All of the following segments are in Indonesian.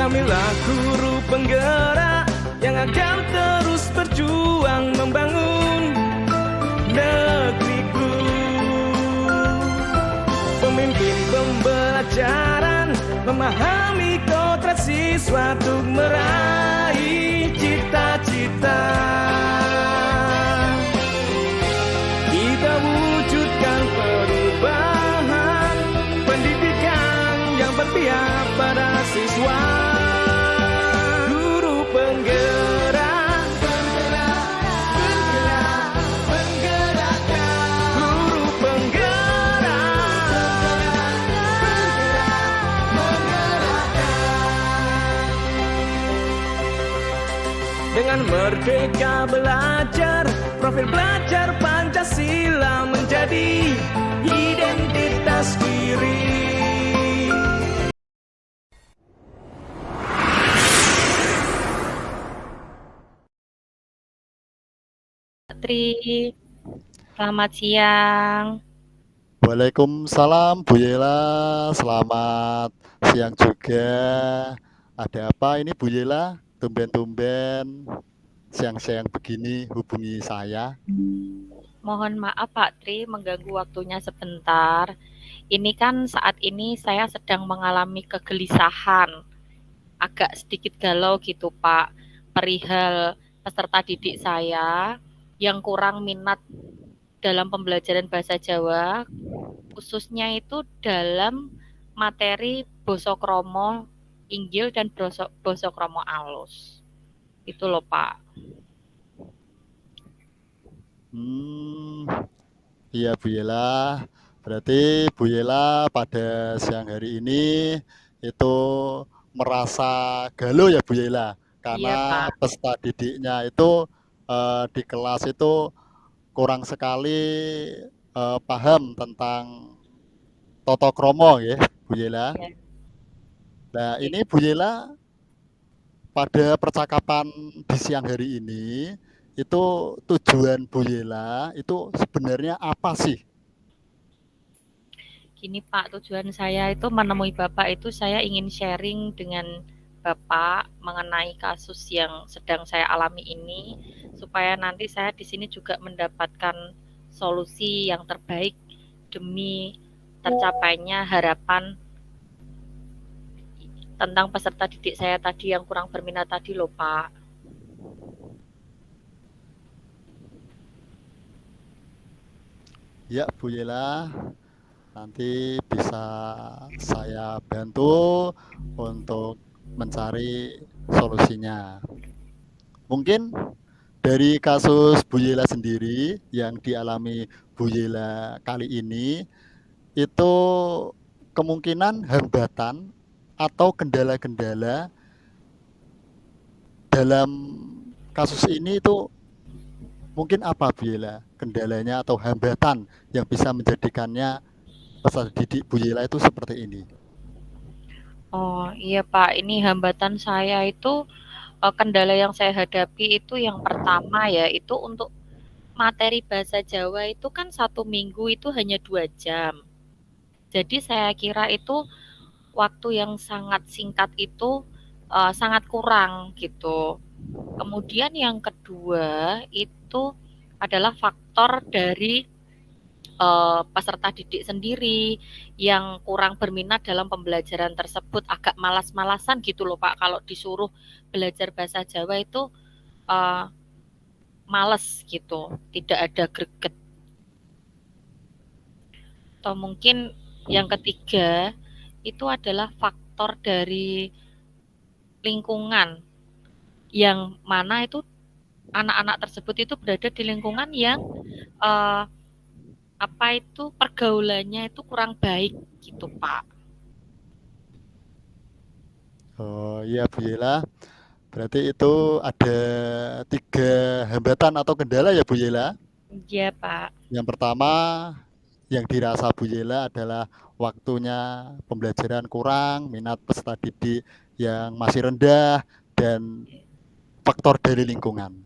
Kamilah guru penggerak yang akan terus berjuang membangun negeriku. Pemimpin pembelajaran memahami kodrat siswa untuk meraih cita-cita. Kita wujudkan perubahan pendidikan yang berpihak pada siswa. Guru penggerak, penggerakkan. Guru penggerak, menggerakkan. Dengan merdeka belajar, profil belajar Pancasila menjadi identitas diri. Tri, selamat siang. Waalaikumsalam Bu Yela, selamat siang juga. Ada apa ini Bu Yela? Tumben-tumben siang-siang begini hubungi saya. Mohon maaf Pak Tri mengganggu waktunya sebentar. Ini kan saat ini saya sedang mengalami kegelisahan, agak sedikit galau gitu Pak, perihal peserta didik saya yang kurang minat dalam pembelajaran bahasa Jawa, khususnya itu dalam materi basa krama inggil dan basa krama alus. Itu loh Pak. Iya Bu Yela, berarti Bu Yela pada siang hari ini itu merasa galau ya Bu Yela, Iya karena Pak. peserta didiknya itu di kelas itu kurang sekali paham tentang Toto Kromo ya Bu Yela. Ya. Nah ini Bu Yela pada percakapan di siang hari ini itu tujuan Bu Yela itu sebenarnya apa sih? Gini Pak, tujuan saya itu menemui Bapak itu saya ingin sharing dengan Bapak mengenai kasus yang sedang saya alami ini supaya nanti saya di sini juga mendapatkan solusi yang terbaik demi tercapainya harapan tentang peserta didik saya tadi yang kurang berminat tadi loh Pak. Ya Bu Yela, nanti bisa saya bantu untuk mencari solusinya. Mungkin dari kasus Bu Yela sendiri yang dialami Bu Yela kali ini itu kemungkinan hambatan atau kendala-kendala dalam kasus ini itu mungkin apa Bu Yela? Kendalanya atau hambatan yang bisa menjadikannya peserta didik Bu Yela itu seperti ini. Oh iya Pak, ini hambatan saya itu kendala yang saya hadapi itu yang pertama ya itu untuk materi bahasa Jawa itu kan 1 minggu itu hanya 2 jam. Jadi saya kira itu waktu yang sangat singkat itu sangat kurang gitu. Kemudian yang kedua itu adalah faktor dari peserta didik sendiri yang kurang berminat dalam pembelajaran tersebut, agak malas-malasan gitu loh Pak kalau disuruh belajar bahasa Jawa itu males gitu, tidak ada greget. Atau mungkin yang ketiga itu adalah faktor dari lingkungan yang mana itu anak-anak tersebut itu berada di lingkungan yang pergaulannya itu kurang baik gitu Pak. Oh iya Bu Yela, berarti itu ada 3 hambatan atau kendala ya Bu Yela. Iya Pak. Yang pertama yang dirasa Bu Yela adalah waktunya pembelajaran kurang, minat peserta didik yang masih rendah, dan faktor dari lingkungan.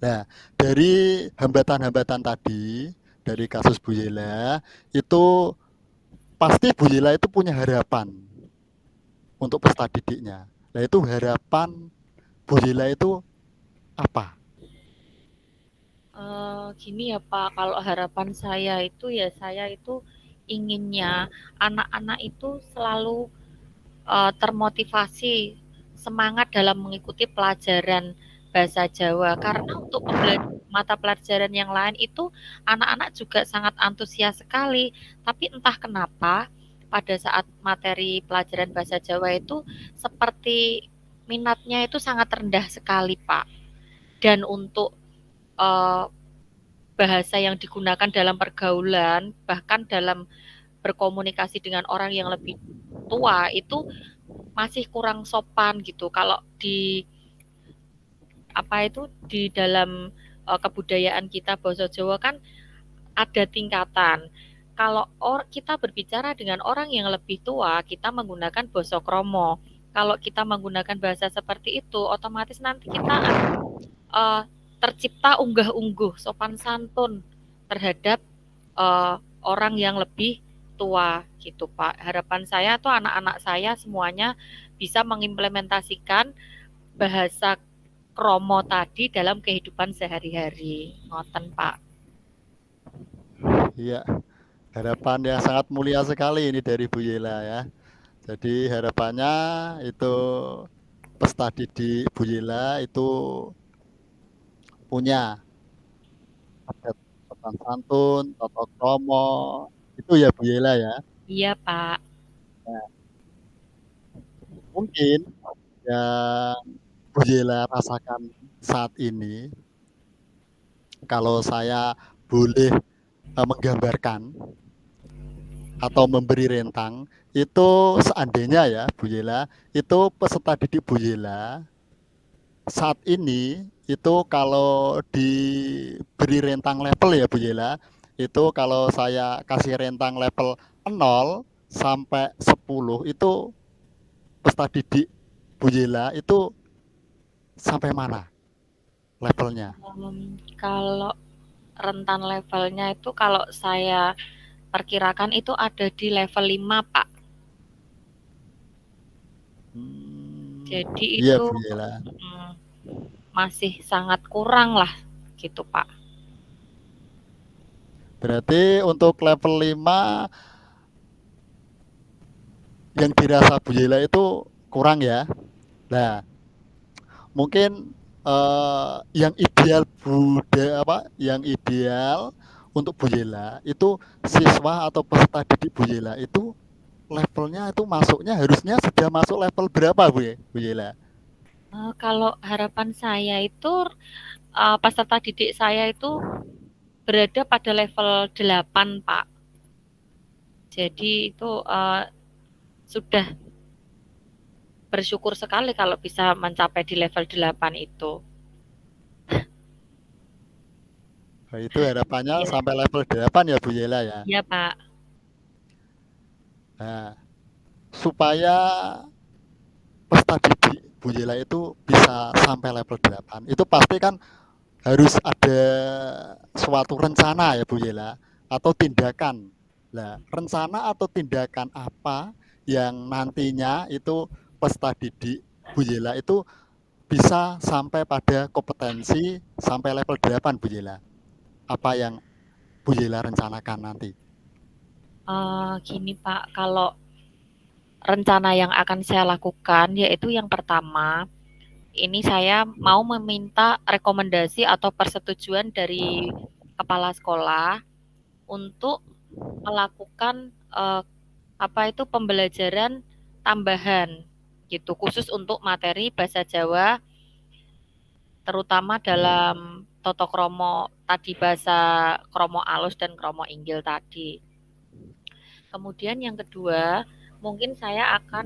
Nah, dari hambatan-hambatan tadi, dari kasus Bu Yela, itu pasti Bu Yela itu punya harapan untuk peserta didiknya. Nah, itu harapan Bu Yela itu apa? Gini ya Pak, kalau harapan saya itu ya saya itu inginnya anak-anak itu selalu termotivasi, semangat dalam mengikuti pelajaran bahasa Jawa. Karena untuk mata pelajaran yang lain itu anak-anak juga sangat antusias sekali. Tapi entah kenapa pada saat materi pelajaran bahasa Jawa itu seperti minatnya itu sangat rendah sekali, Pak. Dan untuk eh, bahasa yang digunakan dalam pergaulan, bahkan dalam berkomunikasi dengan orang yang lebih tua itu masih kurang sopan gitu. Kalau di apa itu di dalam kebudayaan kita bahasa Jawa kan ada tingkatan. Kalau kita berbicara dengan orang yang lebih tua, kita menggunakan basa kromo. Kalau kita menggunakan bahasa seperti itu, otomatis nanti kita uh, tercipta unggah-ungguh, sopan santun terhadap orang yang lebih tua gitu Pak. Harapan saya tuh anak-anak saya semuanya bisa mengimplementasikan bahasa kromo tadi dalam kehidupan sehari-hari. Ngoten Pak. Iya, harapan yang sangat mulia sekali ini dari Bu Yela ya. Jadi harapannya itu peserta didik Bu Yela itu punya adat sopan santun, tata krama, itu ya Bu Yela ya. Iya Pak. Nah, mungkin yang Bu Yela rasakan saat ini, kalau saya boleh menggambarkan atau memberi rentang, itu seandainya ya Bu Yela, itu peserta didik Bu Yela saat ini itu kalau diberi rentang level ya Bu Yela, itu kalau saya kasih rentang level 0 sampai 10 itu peserta didik Bu Yela itu sampai mana levelnya? Kalau rentan levelnya itu kalau saya perkirakan itu ada di level 5 Pak. Jadi Iya itu Bu Yela. masih sangat kurang lah gitu Pak. Berarti untuk level 5 yang dirasa Bu Yela itu kurang ya. Nah, mungkin yang ideal yang ideal untuk Bu Yela itu siswa atau peserta didik Bu Yela itu levelnya itu masuknya harusnya sudah masuk level berapa Bu Yela? Kalau harapan saya itu peserta didik saya itu berada pada level 8 Pak. Jadi itu sudah bersyukur sekali kalau bisa mencapai di level 8 itu. Nah, itu harapannya Iya, sampai level 8 ya Bu Yela ya. iya Pak. Nah, supaya peserta didik Bu Yela itu bisa sampai level 8, itu pasti kan harus ada suatu rencana ya Bu Yela atau tindakan. Nah, rencana atau tindakan apa yang nantinya itu peserta didik Bu Yela itu bisa sampai pada kompetensi sampai level 8 Bu Yela? Apa yang Bu Yela rencanakan nanti? Gini Pak, kalau rencana yang akan saya lakukan yaitu yang pertama, ini saya mau meminta rekomendasi atau persetujuan dari kepala sekolah untuk melakukan apa itu pembelajaran tambahan gitu khusus untuk materi bahasa Jawa terutama dalam toto kromo tadi bahasa kromo alus dan kromo inggil tadi. Kemudian yang kedua, mungkin saya akan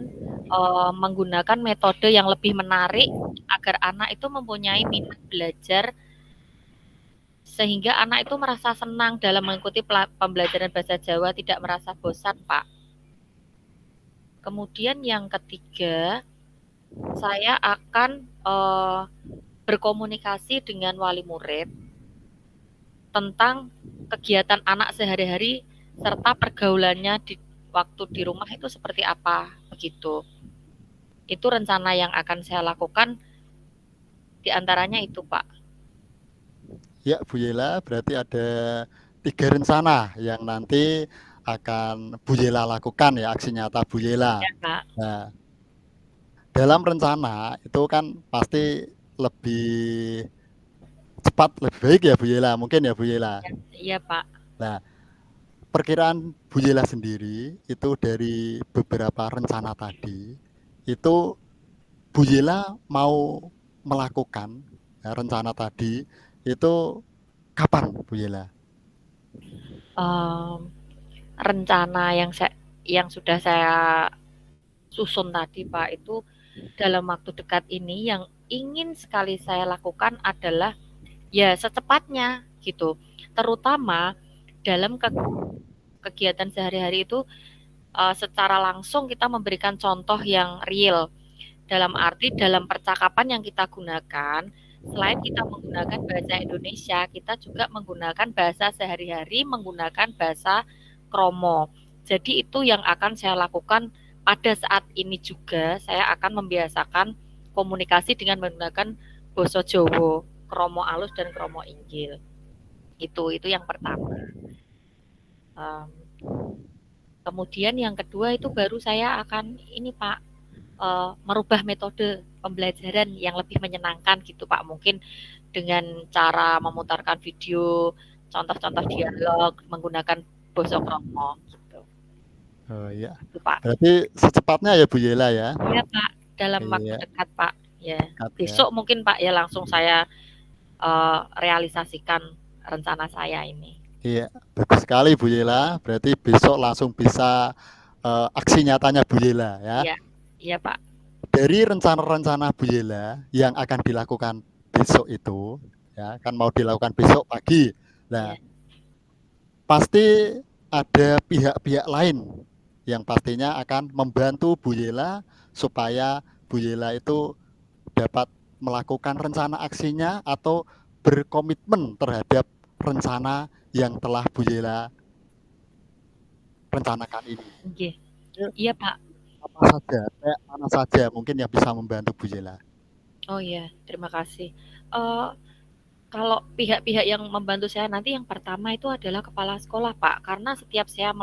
menggunakan metode yang lebih menarik agar anak itu mempunyai minat belajar sehingga anak itu merasa senang dalam mengikuti pembelajaran bahasa Jawa, tidak merasa bosan, Pak. Kemudian yang ketiga, saya akan berkomunikasi dengan wali murid tentang kegiatan anak sehari-hari serta pergaulannya di waktu di rumah itu seperti apa, begitu. Itu rencana yang akan saya lakukan di antaranya itu, Pak. Ya, Bu Yela, berarti ada 3 rencana yang nanti akan Bu Yela lakukan ya, aksi nyata Bu Yela. Ya, Pak. Nah, dalam rencana itu kan pasti lebih cepat, lebih baik ya Bu Yela, mungkin ya Bu Yela. Ya, iya, Pak. Nah, perkiraan Bu Yela sendiri itu dari beberapa rencana tadi, itu Bu Yela mau melakukan ya, rencana tadi itu kapan Bu Yela? Em, rencana yang sudah saya susun tadi, Pak, itu dalam waktu dekat ini yang ingin sekali saya lakukan adalah ya secepatnya gitu. Terutama dalam kegiatan sehari-hari itu secara langsung kita memberikan contoh yang real. Dalam arti dalam percakapan yang kita gunakan, selain kita menggunakan bahasa Indonesia, kita juga menggunakan bahasa sehari-hari, menggunakan bahasa kromo. Jadi itu yang akan saya lakukan pada saat ini juga. Saya akan membiasakan komunikasi dengan menggunakan basa Jawa, kromo alus dan kromo inggil. Itu yang pertama. Um, kemudian yang kedua itu baru saya akan ini Pak, merubah metode pembelajaran yang lebih menyenangkan gitu Pak. Mungkin dengan cara memutarkan video, contoh-contoh dialog menggunakan basa kromo gitu. Oh iya, Itu Pak. berarti secepatnya ya Bu Yela ya? Iya Pak, dalam waktu Iya, dekat Pak. Ya, dekat ya. besok mungkin Pak ya langsung saya realisasikan rencana saya ini. Iya, bagus sekali Bu Yela. Berarti besok langsung bisa aksi nyatanya Bu Yela ya. Iya, iya Pak. Dari rencana-rencana Bu Yela yang akan dilakukan besok itu, ya kan mau dilakukan besok pagi. Nah, Iya. pasti ada pihak-pihak lain yang pastinya akan membantu Bu Yela supaya Bu Yela itu dapat melakukan rencana aksinya atau berkomitmen terhadap rencana yang telah Bu Yela rencanakan ini. Oke. Iya Pak. Apa saja, kayak mana saja mungkin yang bisa membantu Bu Yela. Oh iya, terima kasih. Kalau pihak-pihak yang membantu saya nanti yang pertama itu adalah kepala sekolah Pak, karena setiap saya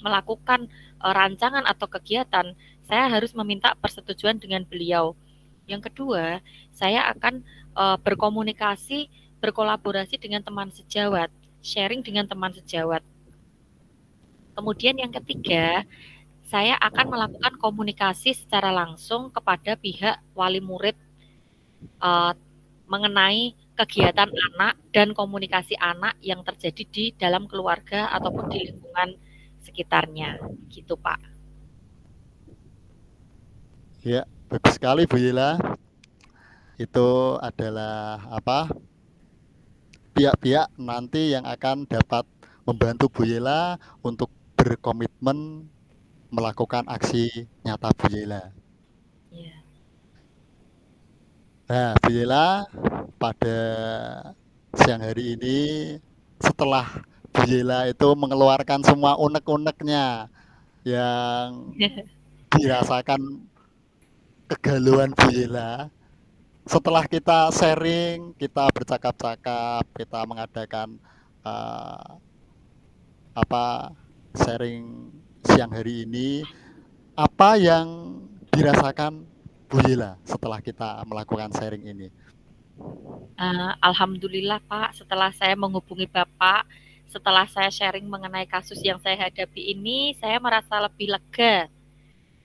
melakukan rancangan atau kegiatan, saya harus meminta persetujuan dengan beliau. Yang kedua, saya akan berkomunikasi, berkolaborasi dengan teman sejawat, sharing dengan teman sejawat. Kemudian yang ketiga, saya akan melakukan komunikasi secara langsung kepada pihak wali murid mengenai kegiatan anak dan komunikasi anak yang terjadi di dalam keluarga ataupun di lingkungan sekitarnya, gitu Pak. Ya, bagus sekali Bu Yela. Itu adalah apa? Pihak-pihak nanti yang akan dapat membantu Bu Yela untuk berkomitmen melakukan aksi nyata Bu Yela. Ya. Nah, Bu Yela, pada siang hari ini setelah Bu Yela itu mengeluarkan semua unek-uneknya yang dirasakan kegalauan Bu Yela, setelah kita sharing, kita bercakap-cakap, kita mengadakan uh, sharing siang hari ini, apa yang dirasakan Bu Yela setelah kita melakukan sharing ini? Alhamdulillah Pak, setelah saya menghubungi Bapak, setelah saya sharing mengenai kasus yang saya hadapi ini, saya merasa lebih lega,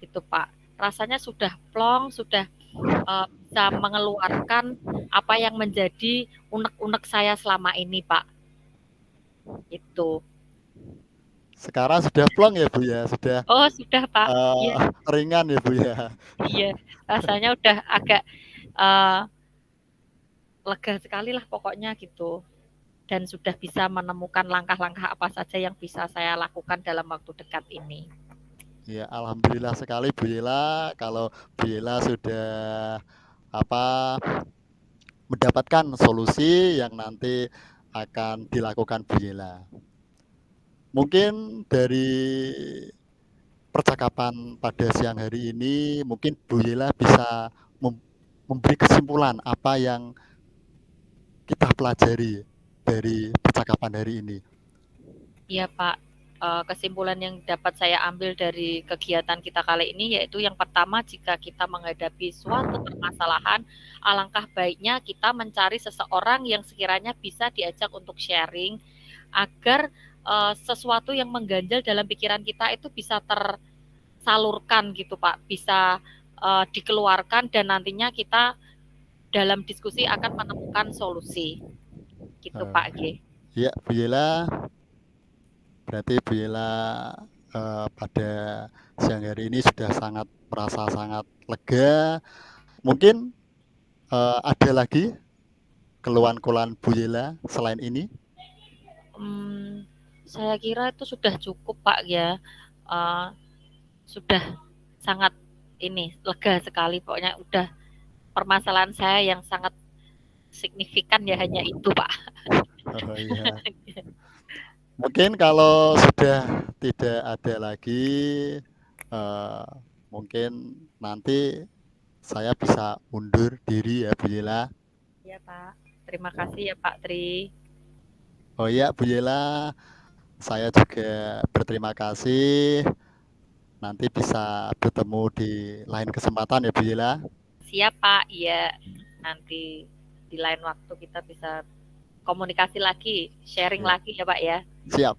gitu Pak. Rasanya sudah plong, sudah bisa mengeluarkan apa yang menjadi unek-unek saya selama ini Pak. Itu. Sekarang sudah plong ya Bu ya, sudah Oh sudah Pak, iya. ringan ya Bu ya. Iya, rasanya udah agak lega sekali lah pokoknya gitu. Dan sudah bisa menemukan langkah-langkah apa saja yang bisa saya lakukan dalam waktu dekat ini. Ya, alhamdulillah sekali Bu Yela kalau Bu Yela sudah mendapatkan solusi yang nanti akan dilakukan Bu Yela. Mungkin dari percakapan pada siang hari ini mungkin Bu Yela bisa memberi kesimpulan apa yang kita pelajari dari percakapan hari ini. Iya Pak, kesimpulan yang dapat saya ambil dari kegiatan kita kali ini yaitu yang pertama, jika kita menghadapi suatu permasalahan, alangkah baiknya kita mencari seseorang yang sekiranya bisa diajak untuk sharing agar sesuatu yang mengganjal dalam pikiran kita itu bisa tersalurkan gitu Pak, bisa dikeluarkan dan nantinya kita dalam diskusi akan menemukan solusi. Gitu Pak G. Ya, Bu Yela, berarti Bu Yela pada siang hari ini sudah merasa sangat lega. Mungkin ada lagi keluhan-keluhan Bu Yela selain ini? Saya kira itu sudah cukup Pak ya. Sudah sangat lega sekali, pokoknya udah permasalahan saya yang sangat signifikan ya hanya itu Pak. Oh iya. Mungkin kalau sudah tidak ada lagi, mungkin nanti saya bisa undur diri ya Bu Yela. Iya Pak, terima kasih ya Pak Tri. Oh iya Bu Yela, saya juga berterima kasih. Nanti bisa bertemu di lain kesempatan ya Bu Yela. Siap Pak, iya. Nanti di lain waktu kita bisa komunikasi lagi, sharing lagi ya Pak ya. Siap.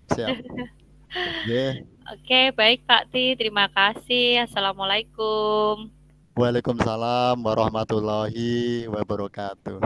Yeah. Oke, baik Pak Tri, terima kasih. Assalamualaikum. Waalaikumsalam warahmatullahi wabarakatuh.